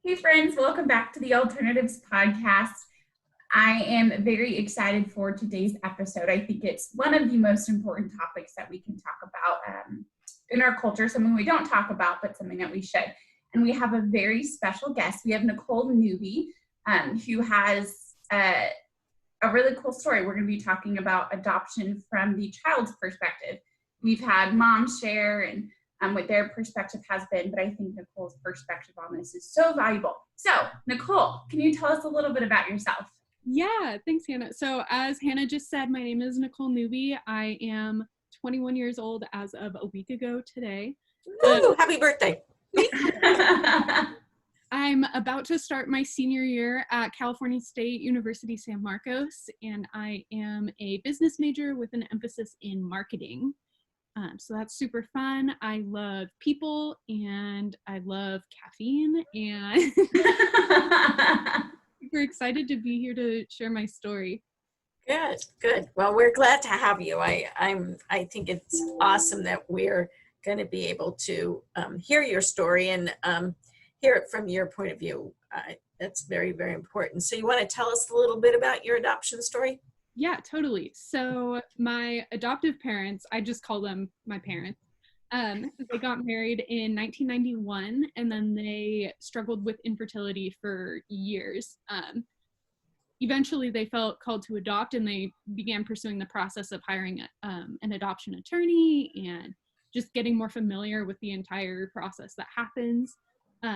Hey friends, welcome back to the Alternatives Podcast. I am very excited for today's episode. I think it's one of the most important topics that we can talk about in our culture, something we don't talk about, but something that we should. And we have a very special guest. We have Nicole Newby, who has a really cool story. We're going to be talking about adoption from the child's perspective. We've had moms share and what their perspective has been, but I think Nicole's perspective on this is so valuable. So, Nicole, can you tell us a little bit about yourself? Yeah, thanks, Hannah. So as Hannah just said, my name is Nicole Newby. I am 21 years old as of a week ago today. Woo, happy birthday. I'm about to start my senior year at California State University San Marcos, and I am a business major with an emphasis in marketing. So that's super fun. I love people and I love caffeine, and super excited to be here to share my story. Good. Well, we're glad to have you. I think it's awesome that we're going to be able to hear your story and hear it from your point of view. That's very, very important. So you want to tell us a little bit about your adoption story? Yeah, totally. So my adoptive parents, I just call them my parents, they got married in 1991, and then they struggled with infertility for years. Eventually, they felt called to adopt, and they began pursuing the process of hiring an adoption attorney and just getting more familiar with the entire process that happens.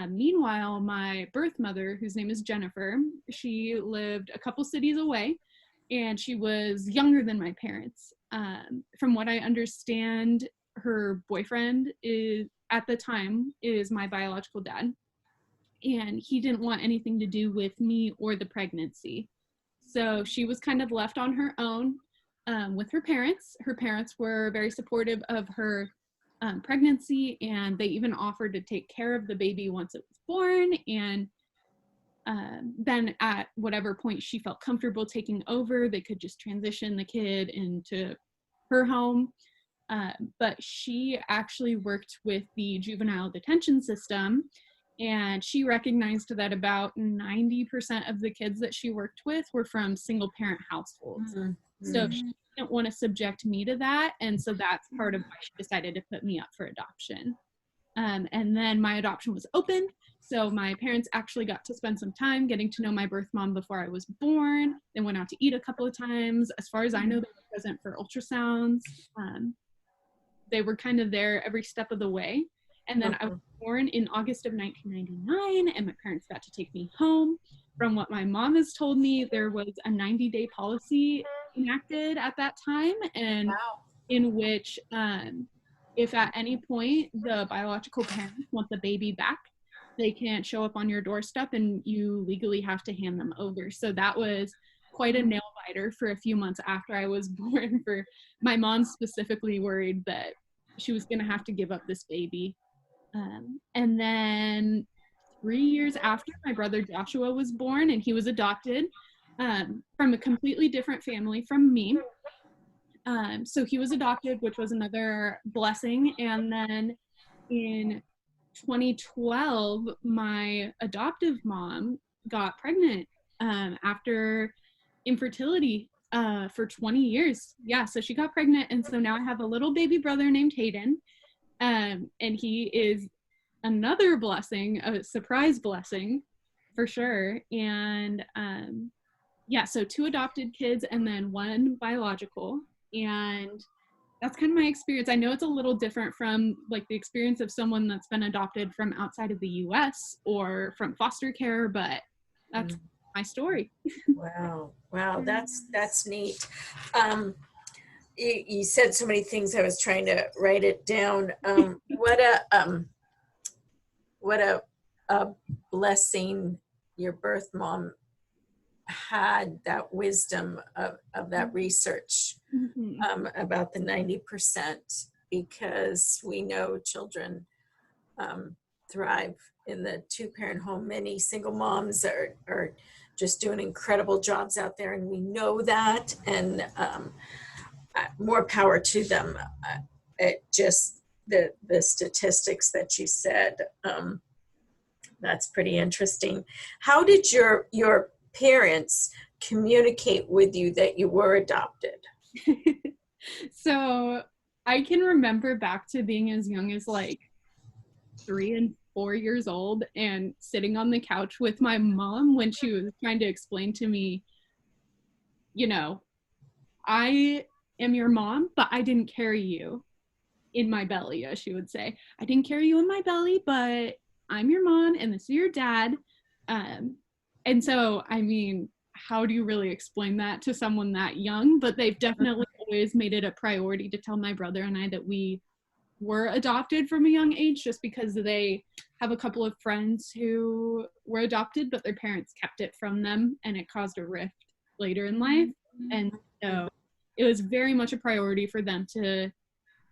Meanwhile, my birth mother, whose name is Jennifer, she lived a couple cities away, and she was younger than my parents. From what I understand, her boyfriend at the time is my biological dad, and he didn't want anything to do with me or the pregnancy. So she was kind of left on her own with her parents. Her parents were very supportive of her pregnancy, and they even offered to take care of the baby once it was born. And then at whatever point she felt comfortable taking over, they could just transition the kid into her home. But she actually worked with the juvenile detention system, and she recognized that about 90% of the kids that she worked with were from single parent households. Mm-hmm. So she didn't want to subject me to that, and so that's part of why she decided to put me up for adoption. And then my adoption was open. So my parents actually got to spend some time getting to know my birth mom before I was born. They went out to eat a couple of times. As far as I know, they were present for ultrasounds. They were kind of there every step of the way. And then I was born in August of 1999, and my parents got to take me home. From what my mom has told me, there was a 90-day policy enacted at that time, and in which if at any point the biological parents want the baby back, they can't show up on your doorstep and you legally have to hand them over. So that was quite a nail biter for a few months after I was born. For my mom specifically worried that she was going to have to give up this baby. And then 3 years after, my brother Joshua was born, and he was adopted from a completely different family from me. So he was adopted, which was another blessing. And then in 2012, my adoptive mom got pregnant after infertility for 20 years. Yeah, so she got pregnant, and so now I have a little baby brother named Hayden, and he is another blessing, a surprise blessing for sure. And yeah, so 2 adopted kids and then 1 biological. And that's kind of my experience. I know it's a little different from like the experience of someone that's been adopted from outside of the US or from foster care, but that's my story. Wow, that's neat. You said so many things. I was trying to write it down. What a blessing your birth mom had, that wisdom of that research about the 90%, because we know children thrive in the 2-parent home. Many single moms are just doing incredible jobs out there, and we know that, and more power to them. It just the statistics that you said, That's pretty interesting. How did your parents communicate with you that you were adopted? So I can remember back to being as young as like 3 and 4 years old and sitting on the couch with my mom when she was trying to explain to me, you know, I am your mom, but I didn't carry you in my belly, as she would say. I didn't carry you in my belly, but I'm your mom and this is your dad. And so, I mean, how do you really explain that to someone that young? But they've definitely always made it a priority to tell my brother and I that we were adopted from a young age, just because they have a couple of friends who were adopted, but their parents kept it from them and it caused a rift later in life. And so it was very much a priority for them to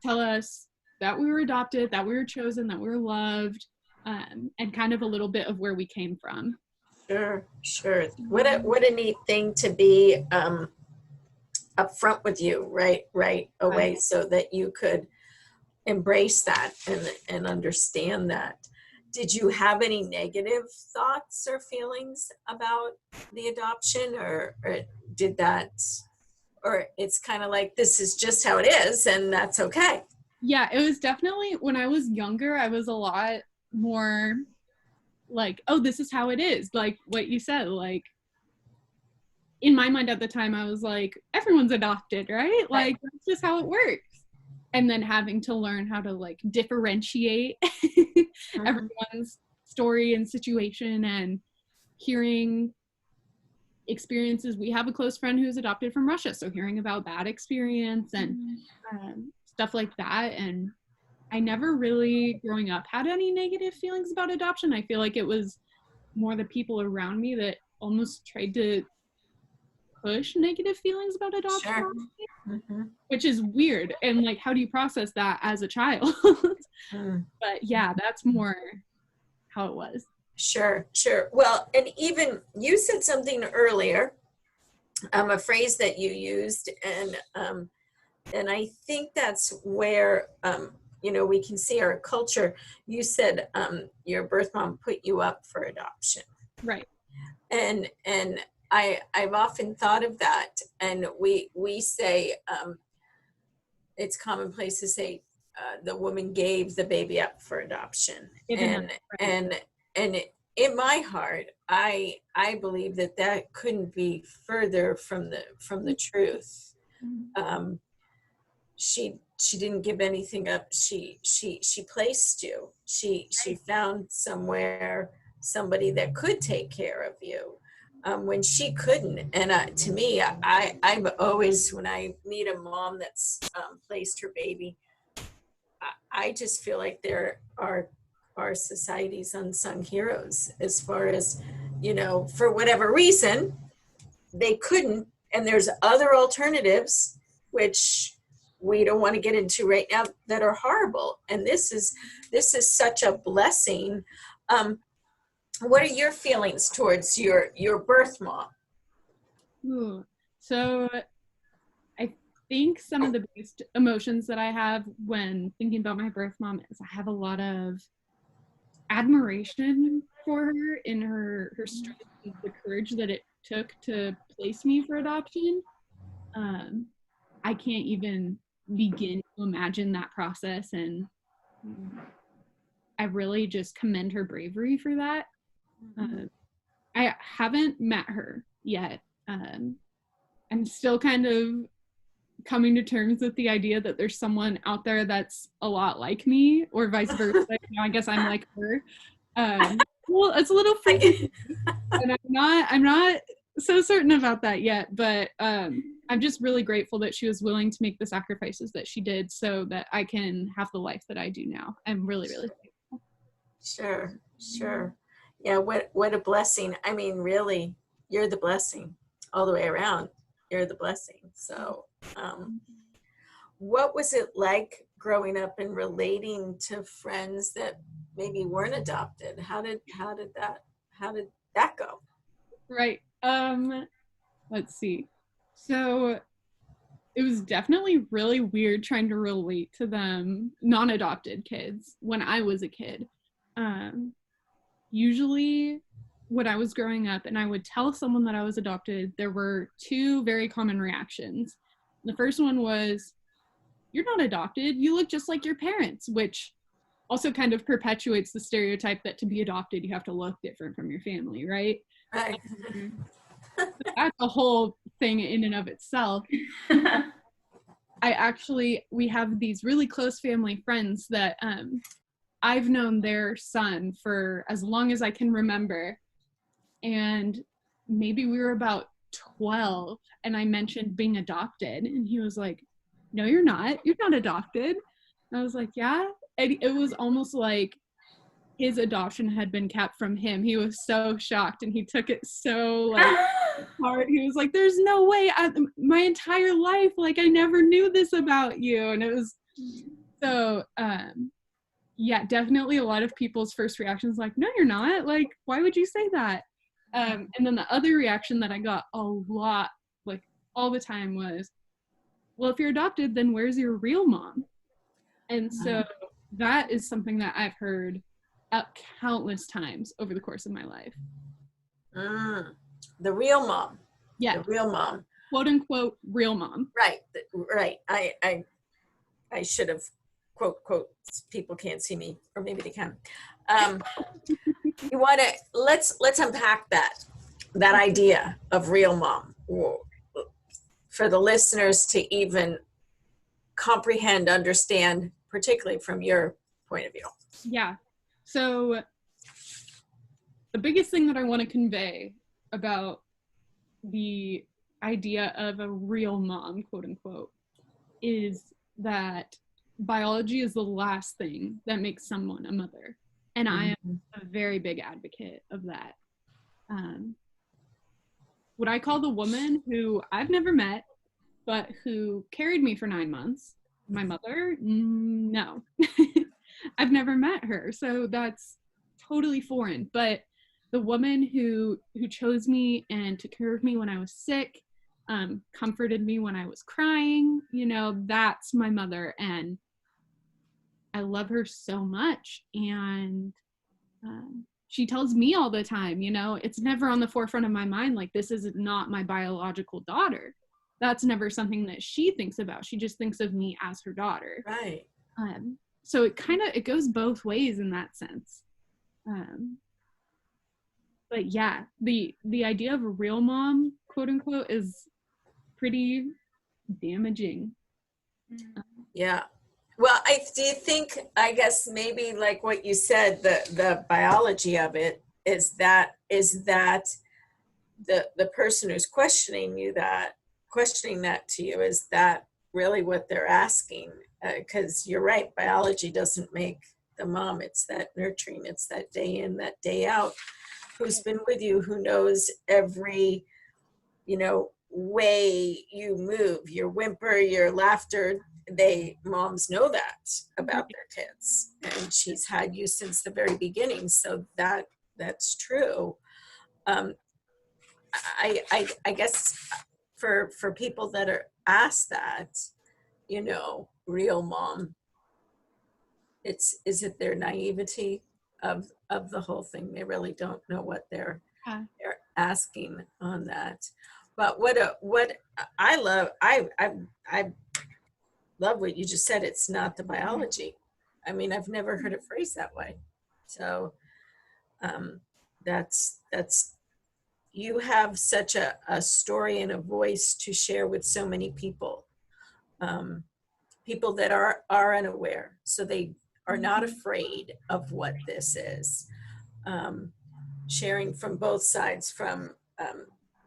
tell us that we were adopted, that we were chosen, that we were loved, and kind of a little bit of where we came from. Sure, sure. What a neat thing to be upfront with you right away, so that you could embrace that and understand that. Did you have any negative thoughts or feelings about the adoption, or did that, or it's kind of like, this is just how it is and that's okay? Yeah, it was definitely, when I was younger, I was a lot more like, oh, this is how it is. Like what you said, like in my mind at the time, I was like, everyone's adopted, right? Like that's just how it works. And then having to learn how to like differentiate everyone's story and situation, and hearing experiences. We have a close friend who's adopted from Russia, so hearing about that experience and stuff like that. And I never really, growing up, had any negative feelings about adoption. I feel like it was more the people around me that almost tried to push negative feelings about adoption. Sure. Which is weird. And like, how do you process that as a child? But yeah, that's more how it was. Sure. Well, and even you said something earlier, a phrase that you used, and I think that's where we can see our culture. You said your birth mom put you up for adoption, right? And I've often thought of that, and we say it's commonplace to say the woman gave the baby up for adoption, and in my heart, I believe that couldn't be further from the truth. She didn't give anything up. She placed you. She found somebody that could take care of you when she couldn't. And to me, I'm always, when I meet a mom that's placed her baby, I just feel like there are our society's unsung heroes, as far as, for whatever reason they couldn't, and there's other alternatives which we don't want to get into right now that are horrible. And this is such a blessing. What are your feelings towards your birth mom? So I think some of the biggest emotions that I have when thinking about my birth mom is I have a lot of admiration for her in her strength and the courage that it took to place me for adoption. I can't even begin to imagine that process, and I really just commend her bravery for that. I haven't met her yet. I'm still kind of coming to terms with the idea that there's someone out there that's a lot like me, or vice versa. I guess I'm like her. Well, it's a little freaky, and I'm not so certain about that yet, but I'm just really grateful that she was willing to make the sacrifices that she did so that I can have the life that I do now. I'm really, really thankful. Sure. Yeah, what a blessing. I mean, really, you're the blessing all the way around. You're the blessing. So what was it like growing up and relating to friends that maybe weren't adopted? How did that go? Right. Let's see. So it was definitely really weird trying to relate to them, non-adopted kids, when I was a kid. usually when I was growing up and I would tell someone that I was adopted, there were two very common reactions. The first one was, "You're not adopted, you look just like your parents," which also kind of perpetuates the stereotype that to be adopted, you have to look different from your family, right? Right. That's a whole thing in and of itself. We have these really close family friends that I've known their son for as long as I can remember. And maybe we were about 12 and I mentioned being adopted. And he was like, "No, you're not. You're not adopted." And I was like, "Yeah." And it was almost like his adoption had been kept from him. He was so shocked and he took it so like hard. He was like, "There's no way, my entire life, like I never knew this about you." And it was so, yeah, definitely a lot of people's first reactions like, "No, you're not. Like, why would you say that?" And then the other reaction that I got a lot, like all the time was, "Well, if you're adopted, then where's your real mom?" And so that is something that I've heard countless times over the course of my life. The real mom. Yeah. The real mom. Quote unquote real mom. Right. Right. I should have quote, people can't see me, or maybe they can. You want to, let's unpack that idea of real mom for the listeners to even comprehend, understand, particularly from your point of view. Yeah. So the biggest thing that I want to convey about the idea of a real mom, quote unquote, is that biology is the last thing that makes someone a mother. And I am a very big advocate of that. What I call the woman who I've never met, but who carried me for 9 months, my mother, no. I've never met her, so that's totally foreign. But the woman who chose me and took care of me when I was sick, comforted me when I was crying, that's my mother, and I love her so much. And she tells me all the time, it's never on the forefront of my mind, like, this is not my biological daughter. That's never something that she thinks about. She just thinks of me as her daughter. Right. So it goes both ways in that sense. But yeah, the idea of a real mom, quote unquote, is pretty damaging. Yeah. Well, do you think, I guess maybe like what you said, the biology of it is that the person who's questioning that to you, is that really what they're asking? Because you're right, biology doesn't make the mom. It's that nurturing, it's that day in, that day out, who's been with you, who knows every, way you move, your whimper, your laughter. Moms know that about their kids, and she's had you since the very beginning, so that's true. I guess for people that are asked that, real mom, is it their naivety of the whole thing? They really don't know what they're asking on that. But what I love, I love what you just said. It's not the biology. I mean, I've never heard it phrased that way. So that's you have such a story and a voice to share with so many people, people that are unaware, so they are not afraid of what this is. Sharing from both sides, from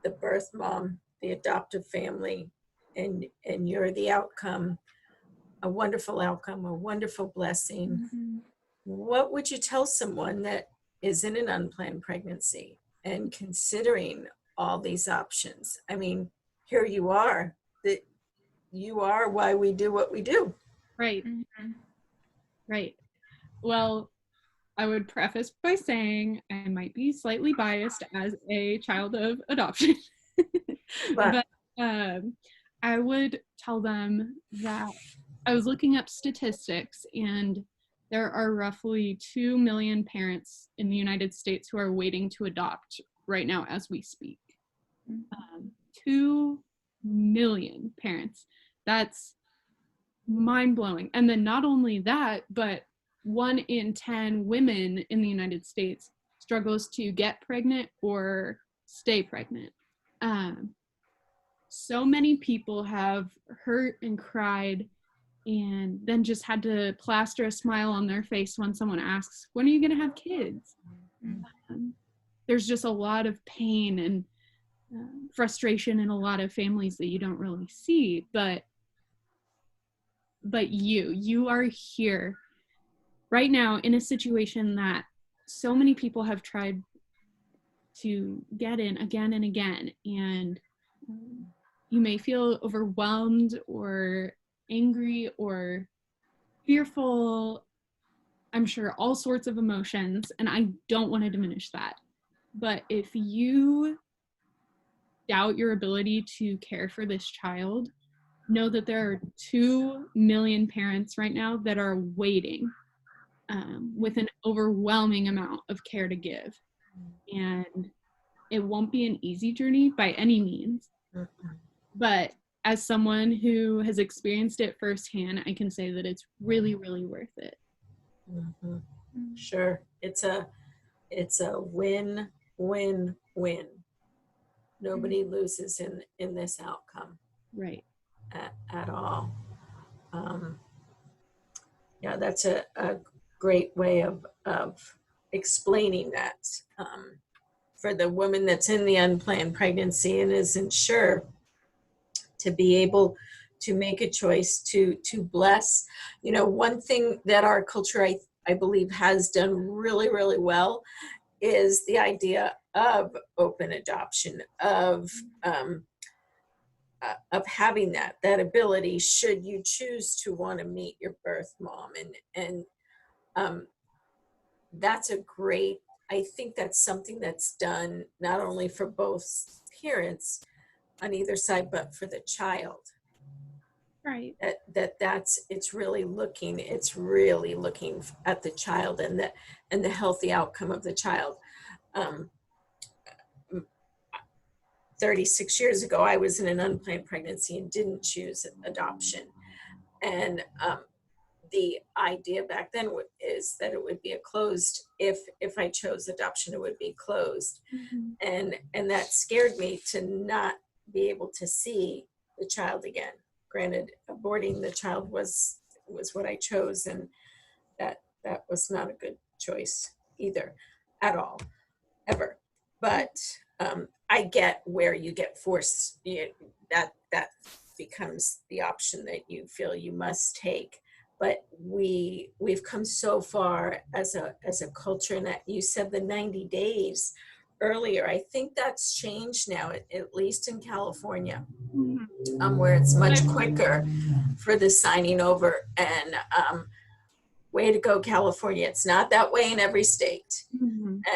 the birth mom, the adoptive family, and you're the outcome, a wonderful outcome, a wonderful blessing. What would you tell someone that is in an unplanned pregnancy and considering all these options? I mean, here you are, that you are why we do what we do. Right. Right. Well, I would preface by saying I might be slightly biased as a child of adoption, but I would tell them that I was looking up statistics, and there are roughly 2 million parents in the United States who are waiting to adopt right now as we speak. 2 million parents. That's mind-blowing. And then not only that, but 1 in 10 women in the United States struggles to get pregnant or stay pregnant. So many people have hurt and cried and then just had to plaster a smile on their face when someone asks, when are you going to have kids? There's just a lot of pain and frustration in a lot of families that you don't really see, but you are here right now in a situation that so many people have tried to get in again and again, and you may feel overwhelmed or angry or fearful. I'm sure all sorts of emotions, and I don't want to diminish that. But if you doubt your ability to care for this child, know that there are 2 million parents right now that are waiting with an overwhelming amount of care to give. And it won't be an easy journey by any means. But as someone who has experienced it firsthand, I can say that it's really, really worth it. Sure. It's a win, win, win. Nobody loses in this outcome. Right. At all. Yeah, that's a great way of explaining that for the woman that's in the unplanned pregnancy and isn't sure, to be able to make a choice to bless. You know, one thing that our culture, I believe, has done really, really well is the idea of open adoption, of having that ability should you choose to want to meet your birth mom. And that's a great, I think that's something that's done not only for both parents on either side, but for the child. Right. It's really looking at the child and the healthy outcome of the child. 36 years ago, I was in an unplanned pregnancy and didn't choose adoption. And the idea back then is that it would be a closed, if I chose adoption, it would be closed. And that scared me to not be able to see the child again. Granted, aborting the child was what I chose, and that was not a good choice either, at all, ever. But I get where you get forced, that becomes the option that you feel you must take. But we've come so far as a culture, and that you said the 90 days earlier. I think that's changed now, at least in California, where it's much quicker for the signing over. And way to go, California. It's not that way in every state.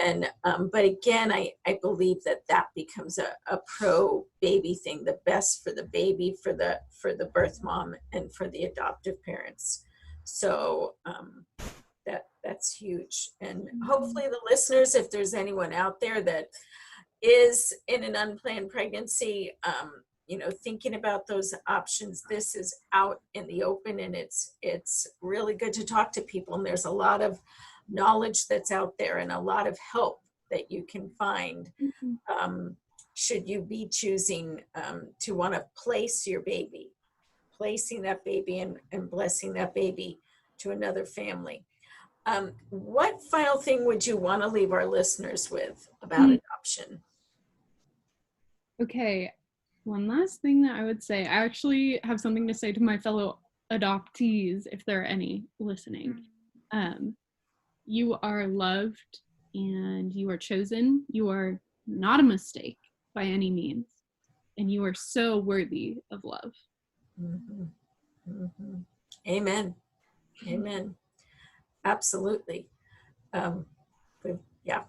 And but again, I believe that becomes a pro baby thing, the best for the baby, for the birth mom, and for the adoptive parents. So that's huge. And hopefully the listeners, if there's anyone out there that is in an unplanned pregnancy, thinking about those options, this is out in the open, and it's really good to talk to people. And there's a lot of knowledge that's out there and a lot of help that you can find should you be choosing to want to placing that baby and blessing that baby to another family. What final thing would you want to leave our listeners with about adoption? Okay, one last thing that I would say, I actually have something to say to my fellow adoptees, if there are any listening. You are loved and you are chosen. You are not a mistake by any means. And you are so worthy of love. Amen. Amen. Absolutely. Yeah,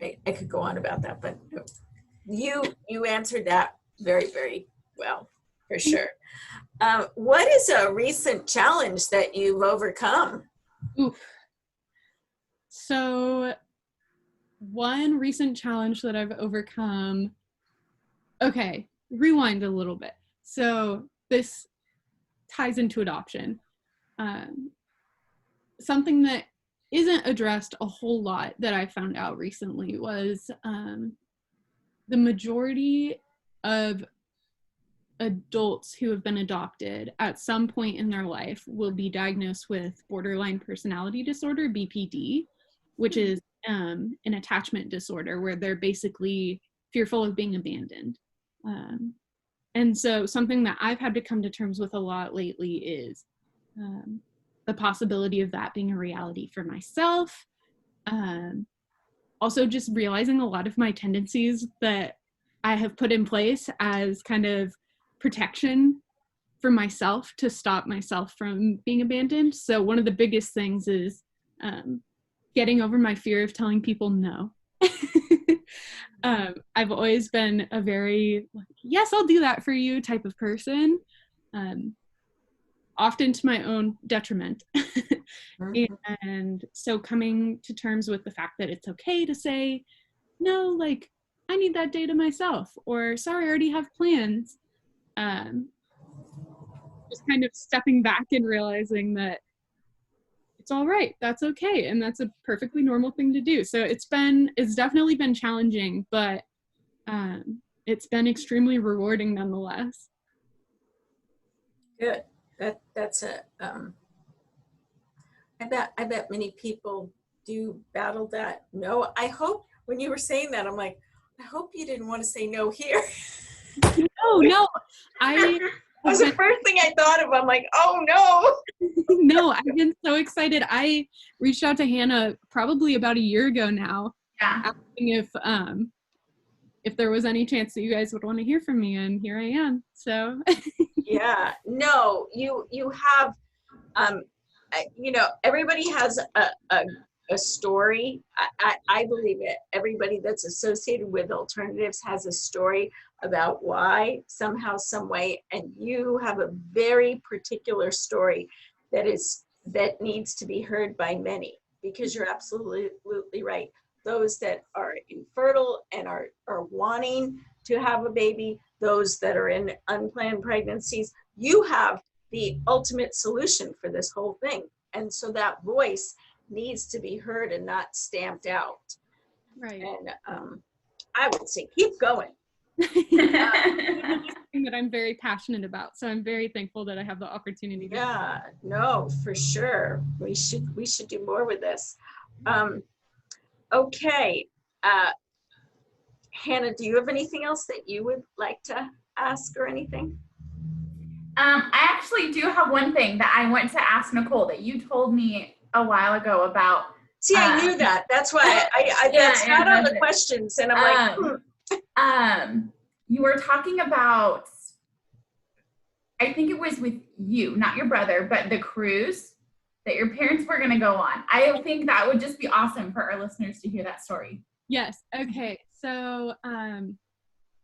I could go on about that, but you answered that very, very well, for sure. What is a recent challenge that you've overcome? Oof. So one recent challenge that I've overcome, okay, rewind a little bit. So this ties into adoption. Something that isn't addressed a whole lot that I found out recently was the majority of adults who have been adopted at some point in their life will be diagnosed with borderline personality disorder, BPD, which is an attachment disorder where they're basically fearful of being abandoned. And so something that I've had to come to terms with a lot lately is the possibility of that being a reality for myself. Also just realizing a lot of my tendencies that I have put in place as kind of protection for myself to stop myself from being abandoned. So one of the biggest things is getting over my fear of telling people no. I've always been a very, yes, I'll do that for you type of person, often to my own detriment. And so coming to terms with the fact that it's okay to say, no, like, I need that day to myself, or sorry, I already have plans. Just kind of stepping back and realizing that it's all right, that's okay, and that's a perfectly normal thing to do. So it's definitely been challenging, but it's been extremely rewarding nonetheless. Good. That's a I bet many people do battle that. No, I hope when you were saying that, I'm like, I hope you didn't want to say no here. No. That was the first thing I thought of. I'm like, oh no. No, I've been so excited. I reached out to Hannah probably about a year ago now, asking if there was any chance that you guys would want to hear from me, and here I am. So yeah, no, you have, you know, everybody has a story. I believe it. Everybody that's associated with alternatives has a story about why, somehow, some way, and you have a very particular story that needs to be heard by many, because you're absolutely right. Those that are infertile and are wanting to have a baby, those that are in unplanned pregnancies, you have the ultimate solution for this whole thing. And so that voice needs to be heard and not stamped out. Right. And I would say, keep going. Something that I'm very passionate about. So I'm very thankful that I have the opportunity to. Yeah, no, for sure. We should do more with this. Okay. Hannah, do you have anything else that you would like to ask or anything? I actually do have one thing that I want to ask Nicole that you told me a while ago about. See, I knew that. That's why that's not on the questions. And I'm like, you were talking about, I think it was with you, not your brother, but the cruise that your parents were going to go on. I think that would just be awesome for our listeners to hear that story. Yes. Okay. So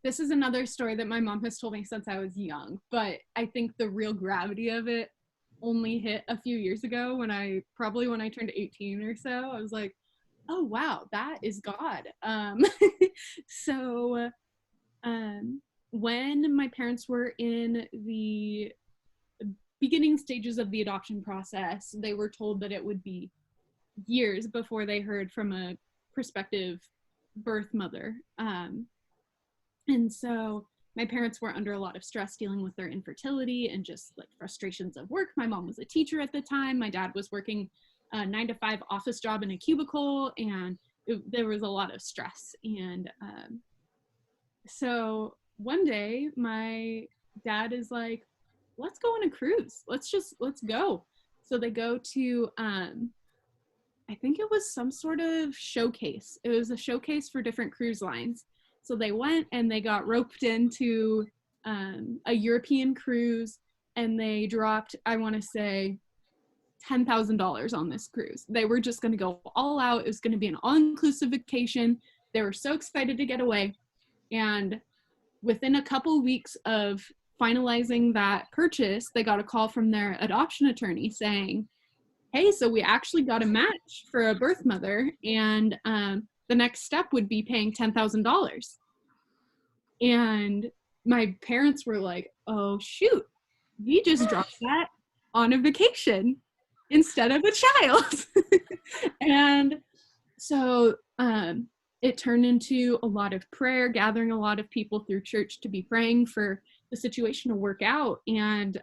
this is another story that my mom has told me since I was young, but I think the real gravity of it only hit a few years ago when I turned 18 or so. I was like, oh wow, that is God. So when my parents were in the beginning stages of the adoption process, they were told that it would be years before they heard from a prospective birth mother. And so my parents were under a lot of stress dealing with their infertility and just like frustrations of work. My mom was a teacher at the time. My dad was working a 9-to-5 office job in a cubicle, and there was a lot of stress. And so one day my dad is like, let's go on a cruise. Let's go. So they go to, I think it was some sort of showcase. It was a showcase for different cruise lines. So they went and they got roped into a European cruise, and they dropped, I want to say, $10,000 on this cruise. They were just going to go all out. It was going to be an all-inclusive vacation. They were so excited to get away. And within a couple weeks of finalizing that purchase, they got a call from their adoption attorney saying, hey, so we actually got a match for a birth mother, and the next step would be paying $10,000. And my parents were like, oh, shoot, we just dropped that on a vacation instead of a child. And so it turned into a lot of prayer, gathering a lot of people through church to be praying for the situation to work out. And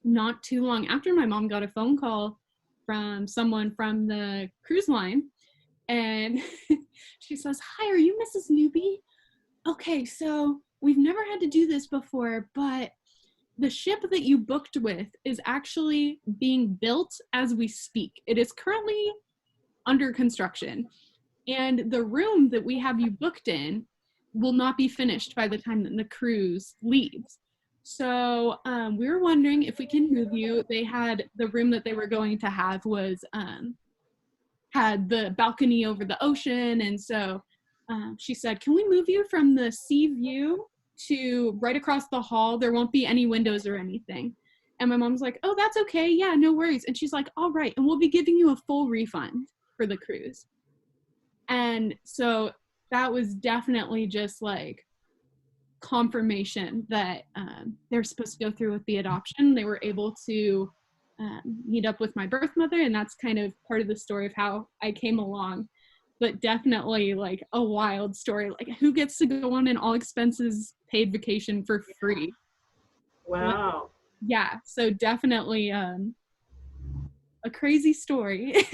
not too long after, my mom got a phone call from someone from the cruise line. And she says, hi, are you Mrs. Newby? Okay, so we've never had to do this before, but the ship that you booked with is actually being built as we speak. It is currently under construction. And the room that we have you booked in will not be finished by the time that the cruise leaves. So we were wondering if we can move you. They had the room that they were going to have was had the balcony over the ocean. And so she said, can we move you from the sea view to right across the hall? There won't be any windows or anything. And my mom's like, oh, that's okay. Yeah, no worries. And she's like, all right. And we'll be giving you a full refund for the cruise. And so that was definitely just like confirmation that they're supposed to go through with the adoption. They were able to meet up with my birth mother, and that's kind of part of the story of how I came along. But definitely like a wild story. Like, who gets to go on an all expenses paid vacation for free? Wow. Like, yeah, so definitely a crazy story.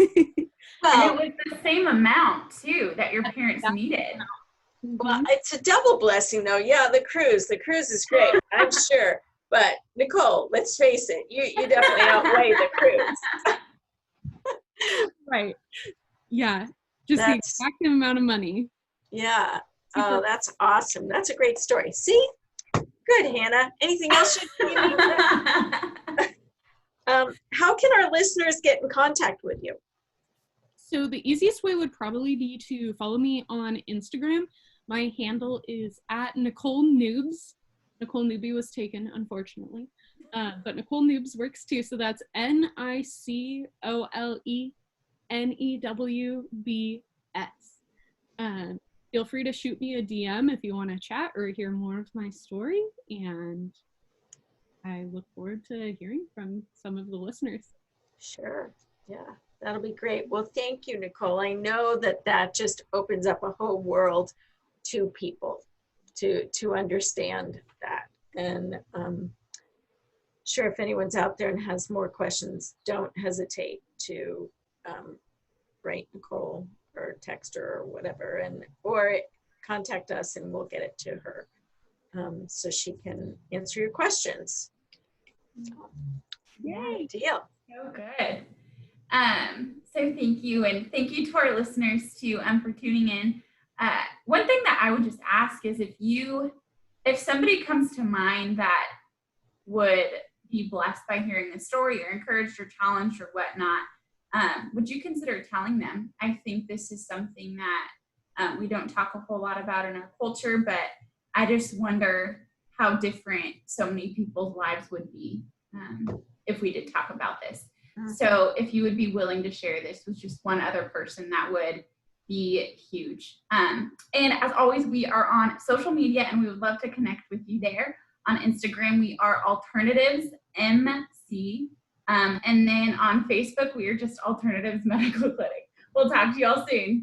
And it was the same amount too that your parents needed. Well, it's a double blessing though. Yeah, the cruise is great, I'm sure. But Nicole, let's face it, you definitely outweigh the cruise. Right. Yeah. Just the exact amount of money. Yeah. Oh, that's awesome. That's a great story. See? Good, Hannah. Anything else you need? How can our listeners get in contact with you? So the easiest way would probably be to follow me on Instagram. My handle is at Nicole Newbs. Nicole Newby was taken, unfortunately. But Nicole Newbs works too. So that's NicoleNewbs. Feel free to shoot me a DM if you want to chat or hear more of my story. And I look forward to hearing from some of the listeners. Sure. Yeah, that'll be great. Well, thank you, Nicole. I know that just opens up a whole world to people to understand that. And sure, if anyone's out there and has more questions, don't hesitate to write Nicole or text her or whatever, or contact us and we'll get it to her so she can answer your questions. Yay! Deal. So good. So thank you, and thank you to our listeners too for tuning in. One thing that I would just ask is if somebody comes to mind that would be blessed by hearing the story or encouraged or challenged or whatnot, would you consider telling them? I think this is something that we don't talk a whole lot about in our culture, but I just wonder how different so many people's lives would be if we did talk about this. So if you would be willing to share this with just one other person, that would be huge. And as always, we are on social media and we would love to connect with you there. On Instagram, we are Alternatives MC. And then on Facebook, we are just Alternatives Medical Clinic. We'll talk to you all soon.